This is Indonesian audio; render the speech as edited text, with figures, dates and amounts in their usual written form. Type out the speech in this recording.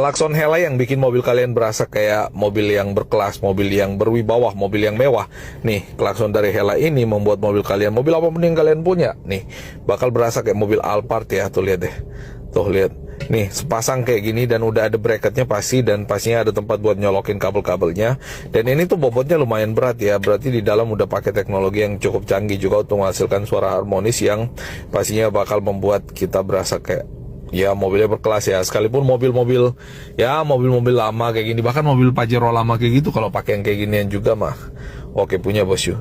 Klakson Hella yang bikin mobil kalian berasa kayak mobil yang berkelas, mobil yang berwibawa, mobil yang mewah. Nih, klakson dari Hella ini membuat mobil kalian, mobil apapun yang kalian punya, nih, bakal berasa kayak mobil Alphard ya. Tuh lihat deh. Tuh lihat. Nih, sepasang kayak gini dan udah ada bracketnya pasti, dan pastinya ada tempat buat nyolokin kabel-kabelnya. Dan ini tuh bobotnya lumayan berat ya. Berarti di dalam udah pakai teknologi yang cukup canggih juga untuk menghasilkan suara harmonis yang pastinya bakal membuat kita berasa kayak ya mobilnya berkelas ya. Sekalipun mobil-mobil ya mobil-mobil lama kayak gini, bahkan mobil Pajero lama kayak gitu, kalau pakai yang kayak ginian juga mah oke punya bos yuk.